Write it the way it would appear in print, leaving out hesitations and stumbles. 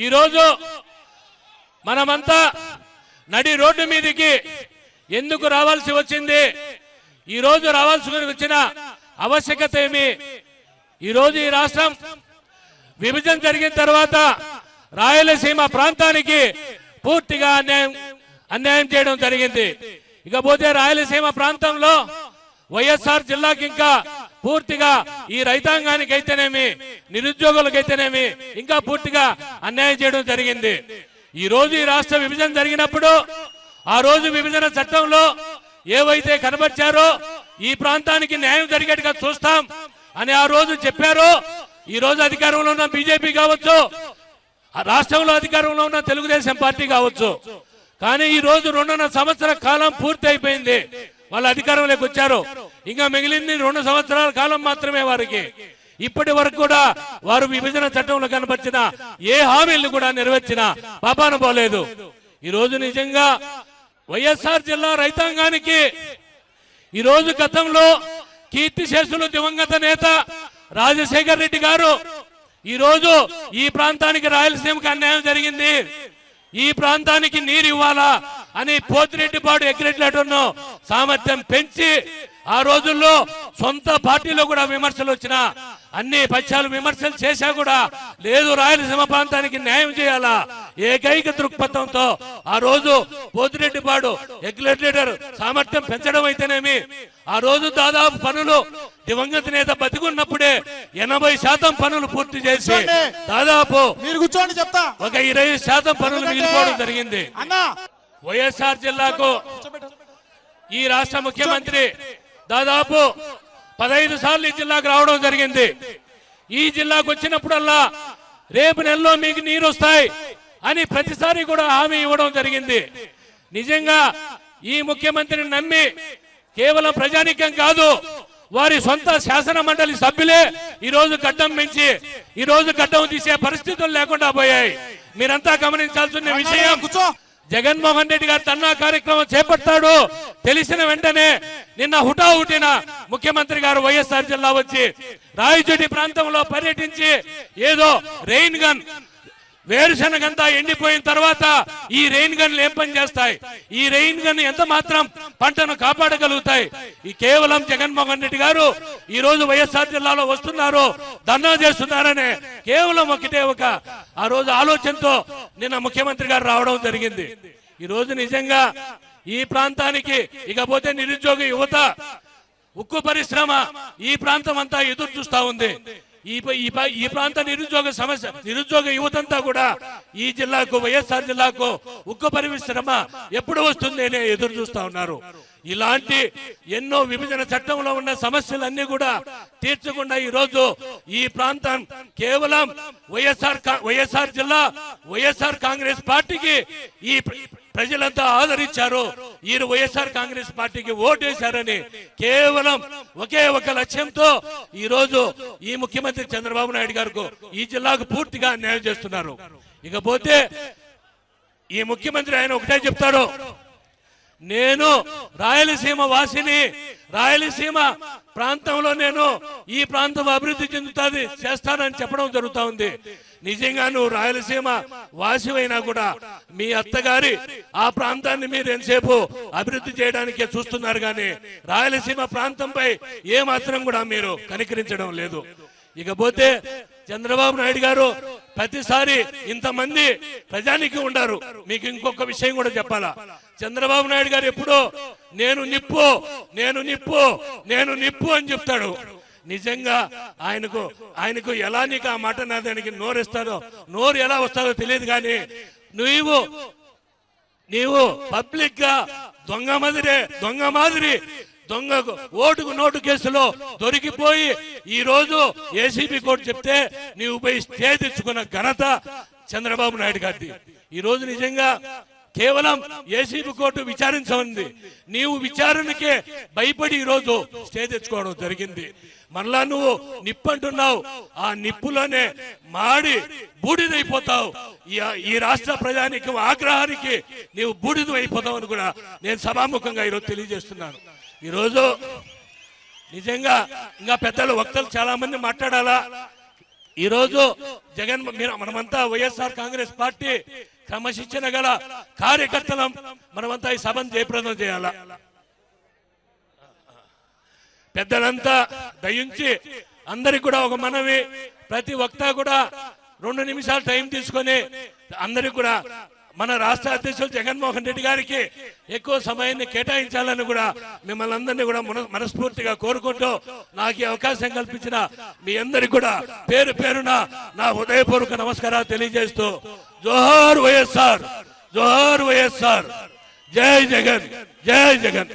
ఈరోజు మనమంతా నడి రోడ్డు మీదకి ఎందుకు రావాల్సి వచ్చింది, ఈరోజు రావాల్సి వచ్చిన ఆవశ్యకత ఏమి? ఈరోజు ఈ రాష్ట్రం విభజన జరిగిన తర్వాత రాయలసీమ ప్రాంతానికి పూర్తిగా అన్యాయం చేయడం జరిగింది. ఇకపోతే రాయలసీమ ప్రాంతంలో వైఎస్ఆర్ జిల్లాకి ఇంకా పూర్తిగా ఈ రైతాంగానికి అయితేనేమి నిరుద్యోగులకైతేనేమి ఇంకా పూర్తిగా అన్యాయం చేయడం జరిగింది. ఈ రోజు ఈ రాష్ట్ర విభజన జరిగినప్పుడు ఆ రోజు విభజన చట్టంలో ఏవైతే కనబర్చారో ఈ ప్రాంతానికి న్యాయం జరిగేట్టుగా చూస్తాం అని ఆ రోజు చెప్పారో, ఈ రోజు అధికారంలో ఉన్న బీజేపీ కావచ్చు, రాష్ట్రంలో అధికారంలో ఉన్న తెలుగుదేశం పార్టీ కావచ్చు, కానీ ఈ రోజు 2.5 సంవత్సరాల కాలం పూర్తి అయిపోయింది. వాళ్ళు అధికారంలోకి వచ్చారు. ఇంకా మిగిలింది 2 సంవత్సరాల కాలం మాత్రమే వారికి. ఇప్పటి వరకు కూడా వారు విభజన చట్టంలో కనబర్చిన ఏ హామీలను కూడా నెరవేర్చిన పాపాన పోలేదు. ఈ రోజు నిజంగా వైఎస్ఆర్ జిల్లా రైతాంగానికి ఈ రోజు గతంలో కీర్తిశేషులు దివంగత నేత రాజశేఖర్ రెడ్డి గారు ఈ రోజు ఈ ప్రాంతానికి రాయలసీమకు అన్యాయం జరిగింది, ఈ ప్రాంతానికి నీరు ఇవ్వాలా అని పోతిరెడ్డిపాడు ఎగ్రెడ్లను సామర్థ్యం పెంచి ఆ రోజుల్లో సొంత పార్టీలో కూడా విమర్శలు వచ్చినా అన్ని పక్షాలు విమర్శలు చేశా కూడా లేదు, రాయలసీమ ప్రాంతానికి న్యాయం చేయాలా ఏకైక దృక్పథంతో ఆ రోజు పోతిరెడ్డిపాడు ఎగ్రెడ్లర్ సామర్థ్యం పెంచడం అయితేనేమి ఆ రోజు దాదాపు పనులు దివంగత నేత బతికున్నప్పుడే 80% పనులు పూర్తి చేసి దాదాపు ఒక 20% పనులు మిగిలిపోవడం జరిగింది. వైఎస్ఆర్ జిల్లాకు ఈ రాష్ట్ర ముఖ్యమంత్రి దాదాపు 15 సార్లు ఈ జిల్లాకు రావడం జరిగింది. ఈ జిల్లాకు వచ్చినప్పుడల్లా రేపు నెలలో మీకు నీరు వస్తాయి అని ప్రతిసారి కూడా హామీ ఇవ్వడం జరిగింది. నిజంగా ఈ ముఖ్యమంత్రిని నమ్మి కేవలం ప్రజానీకం కాదు, వారి సొంత శాసన మండలి సభ్యులే ఈ రోజు గడ్డం పెంచి ఈ రోజు గడ్డం తీసే పరిస్థితులు లేకుండా పోయాయి. మీరంతా గమనించాల్సిన విషయం, జగన్మోహన్ రెడ్డి గారు తన్నా కార్యక్రమం చేపడతాడు తెలిసిన వెంటనే నిన్న హుటాహుటిన ముఖ్యమంత్రి గారు వైఎస్ఆర్ జిల్లా వచ్చి రాయచోటి ప్రాంతంలో పర్యటించి ఏదో రెయిన్ గన్ వేరుశనగంతా ఎండిపోయిన తర్వాత ఈ రెయిన్ గన్లు ఏం పని చేస్తాయి, ఈ రెయిన్ గన్ ఎంత మాత్రం పంటను కాపాడగలుగుతాయి? ఈ కేవలం జగన్మోహన్ రెడ్డి గారు ఈ రోజు వైఎస్ఆర్ జిల్లాలో వస్తున్నారు, ధర్నా చేస్తున్నారనే కేవలం ఒక ఆ రోజు ఆలోచనతో నిన్న ముఖ్యమంత్రి గారు రావడం జరిగింది. ఈ రోజు నిజంగా ఈ ప్రాంతానికి ఇకపోతే నిరుద్యోగ యువత, ఉక్కు పరిశ్రమ ఈ ప్రాంతం అంతా ఎదురు చూస్తా ఉంది. ఈ ప్రాంత నిరుద్యోగ యువతంతా కూడా ఈ జిల్లాకు వైఎస్ఆర్ జిల్లాకు ఉక్కు పరిశ్రమ ఎప్పుడు వస్తుంది అని ఎదురు చూస్తా ఉన్నారు. ఇలాంటి ఎన్నో విభజన చట్టంలో ఉన్న సమస్యలన్నీ కూడా తీర్చకుండా ఈ రోజు ఈ ప్రాంతం కేవలం వైఎస్ఆర్ జిల్లా వైఎస్ఆర్ కాంగ్రెస్ పార్టీకి ఈ ప్రజలంతా ఆదరించారు, ఈ వైఎస్ఆర్ కాంగ్రెస్ పార్టీకి ఓటేశారని కేవలం ఒకే ఒక లక్ష్యంతో ఈ రోజు ఈ ముఖ్యమంత్రి చంద్రబాబు నాయుడు గారికి ఈ జిల్లాకు పూర్తిగా న్యాయం చేస్తున్నారు. ఇకపోతే ఈ ముఖ్యమంత్రి ఆయన ఒకటే చెప్తాడు, నేను రాయలసీమ వాసిని, రాయలసీమ ప్రాంతంలో నేను ఈ ప్రాంతం అభివృద్ధి చెందుతుంది చేస్తానని చెప్పడం జరుగుతా ఉంది. నిజంగా నువ్వు రాయలసీమ వాసివైనా కూడా మీ అత్తగారి ఆ ప్రాంతాన్ని మీరు ఎంతసేపు అభివృద్ధి చేయడానికే చూస్తున్నారు కానీ రాయలసీమ ప్రాంతంపై ఏ మాత్రం కూడా మీరు కనికరించడం లేదు. ఇకపోతే చంద్రబాబు నాయుడు గారు ప్రతిసారి ఇంతమంది ప్రజానికి ఉండారు. మీకు ఇంకొక విషయం కూడా చెప్పాలా, చంద్రబాబు నాయుడు గారు ఎప్పుడో నేను నిప్పు నేను నిప్పు నేను నిప్పు అని చెప్తాడు. నిజంగా ఆయనకు ఎలా నీకు ఆ మాట నాదానికి నోరు ఎలా వస్తారో తెలియదు కానీ నీవు పబ్లిక్ గా దొంగ మాదిరి ఓటుకు నోటు కేసులో దొరికిపోయి ఈ రోజు ఏసీబీ కోర్టు చెప్తే నీవు పోయి స్టే తెచ్చుకున్న ఘనత చంద్రబాబు నాయుడు గారిది. ఈ రోజు నిజంగా కేవలం ఏసీబీ కోర్టు విచారించమంది, నీవు విచారణకే భయపడి ఈ రోజు స్టే తెచ్చుకోవడం జరిగింది. మరలా నువ్వు నిప్పంటున్నావు, ఆ నిప్పులోనే మాడి బూడిదైపోతావు. ఈ రాష్ట్ర ప్రజానికి ఆగ్రహానికి నీవు బూడిదైపోతావు అని కూడా నేను సభాముఖంగా ఈరోజు తెలియజేస్తున్నాను. ఈరోజు నిజంగా ఇంకా పెద్దలు వక్తలు చాలా మంది మాట్లాడాలా, ఈరోజు జగన్ మనమంతా వైఎస్ఆర్ కాంగ్రెస్ పార్టీ క్రమశిక్షణ గల కార్యకర్తలం. మనమంతా ఈ సభను జయప్రదం చేయాల. పెద్దలంతా దయించి అందరికి కూడా ఒక మనవి, ప్రతి వక్త కూడా 2 నిమిషాలు టైం తీసుకొని అందరికి కూడా మన రాష్ట్ర అధ్యక్షులు జగన్మోహన్ రెడ్డి గారికి ఎక్కువ సమయాన్ని కేటాయించాలని కూడా మిమ్మల్ని అందరినీ కూడా మనస్ఫూర్తిగా కోరుకుంటూ నాకు ఈ అవకాశం కల్పించిన మీ అందరికి కూడా పేరు పేరున నా హృదయపూర్వక నమస్కారాలు తెలియజేస్తూ జోహార్ వైఎస్ఆర్, జోహార్ వైఎస్ఆర్, జై జగన్, జై జగన్.